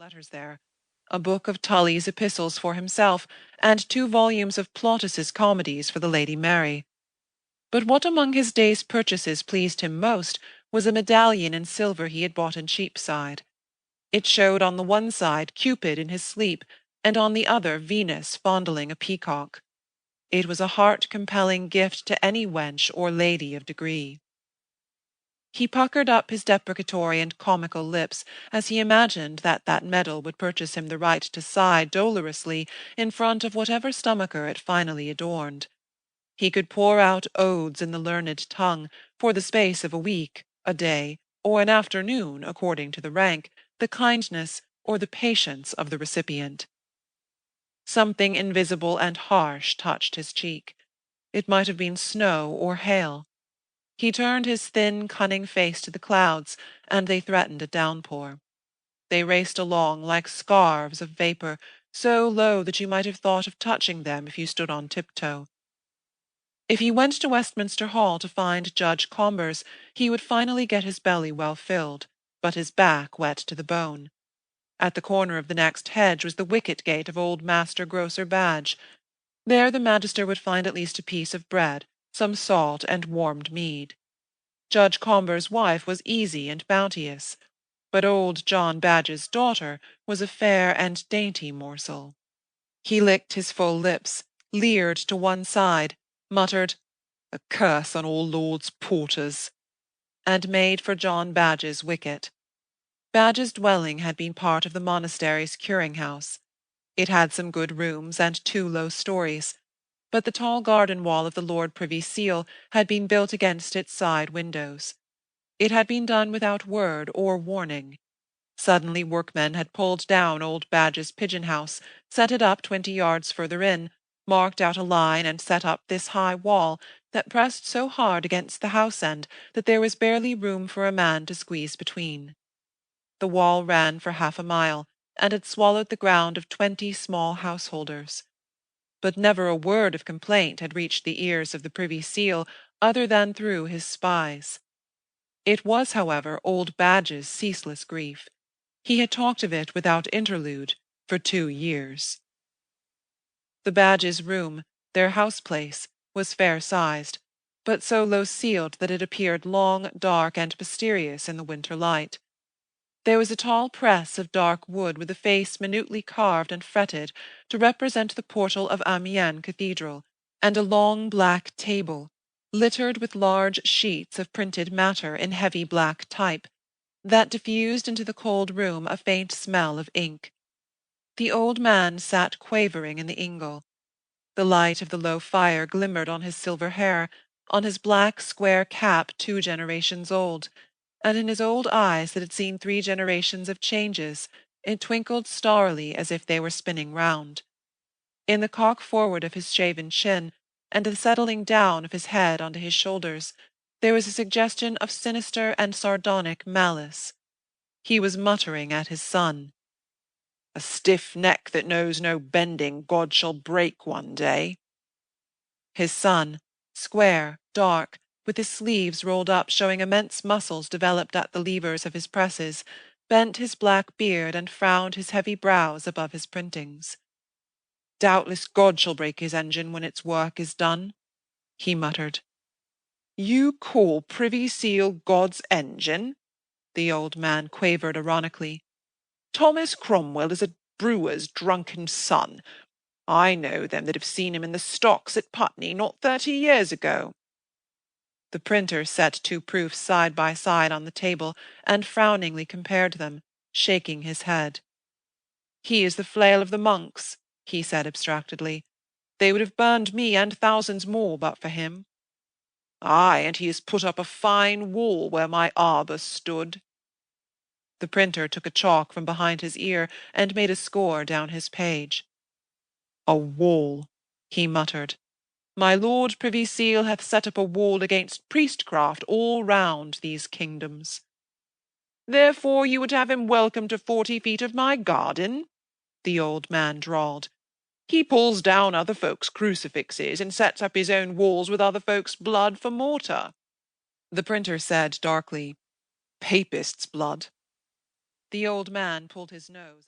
letters there, a book of Tully's epistles for himself, and 2 volumes of Plautus's comedies for the Lady Mary. But what among his day's purchases pleased him most was a medallion in silver he had bought in Cheapside. It showed on the one side Cupid in his sleep, and on the other Venus fondling a peacock. It was a heart-compelling gift to any wench or lady of degree. He puckered up his deprecatory and comical lips as he imagined that medal would purchase him the right to sigh dolorously in front of whatever stomacher it finally adorned. He could pour out odes in the learned tongue for the space of a week, a day, or an afternoon, according to the rank, the kindness, or the patience of the recipient. Something invisible and harsh touched his cheek. It might have been snow or hail. He turned his thin, cunning face to the clouds, and they threatened a downpour. They raced along like scarves of vapour, so low that you might have thought of touching them if you stood on tiptoe. If he went to Westminster Hall to find Judge Combers, he would finally get his belly well filled, but his back wet to the bone. At the corner of the next hedge was the wicket-gate of old Master Grocer Badge. There the magister would find at least a piece of bread, some salt, and warmed mead. Judge Combers' wife was easy and bounteous, but old John Badge's daughter was a fair and dainty morsel. He licked his full lips, leered to one side, muttered, "A curse on all lords' porters," and made for John Badge's wicket. Badge's dwelling had been part of the monastery's curing-house. It had some good rooms and 2 low stories, but the tall garden wall of the Lord Privy Seal had been built against its side windows. It had been done without word or warning. Suddenly workmen had pulled down old Badge's pigeon-house, set it up 20 yards further in, marked out a line and set up this high wall that pressed so hard against the house-end that there was barely room for a man to squeeze between. The wall ran for half a mile, and had swallowed the ground of 20 small householders. But never a word of complaint had reached the ears of the Privy Seal other than through his spies. It was, however, old Badge's ceaseless grief. He had talked of it without interlude for 2 years. The Badges' room, their house-place, was fair-sized, but so low-ceiled that it appeared long, dark, and mysterious in the winter light. There was a tall press of dark wood with a face minutely carved and fretted to represent the portal of Amiens Cathedral, and a long black table, littered with large sheets of printed matter in heavy black type, that diffused into the cold room a faint smell of ink. The old man sat quavering in the ingle. The light of the low fire glimmered on his silver hair, on his black square cap 2 generations old, and in his old eyes that had seen 3 generations of changes, it twinkled starrily as if they were spinning round. In the cock forward of his shaven chin, and the settling down of his head onto his shoulders, there was a suggestion of sinister and sardonic malice. He was muttering at his son. "A stiff neck that knows no bending God shall break one day." His son, square, dark, with his sleeves rolled up showing immense muscles developed at the levers of his presses, bent his black beard and frowned his heavy brows above his printings. "Doubtless God shall break his engine when its work is done," he muttered. "You call Privy Seal God's engine?" the old man quavered ironically. "Thomas Cromwell is a brewer's drunken son. I know them that have seen him in the stocks at Putney not 30 years ago." The printer set 2 proofs side by side on the table and frowningly compared them, shaking his head. "He is the flail of the monks," he said abstractedly. "They would have burned me and thousands more but for him. Ay, and he has put up a fine wall where my arbour stood." The printer took a chalk from behind his ear and made a score down his page. "A wall," he muttered. "My Lord Privy Seal hath set up a wall against priestcraft all round these kingdoms." "Therefore you would have him welcome to 40 feet of my garden?" the old man drawled. "He pulls down other folks' crucifixes and sets up his own walls with other folks' blood for mortar." The printer said darkly, "Papists' blood." The old man pulled his nose.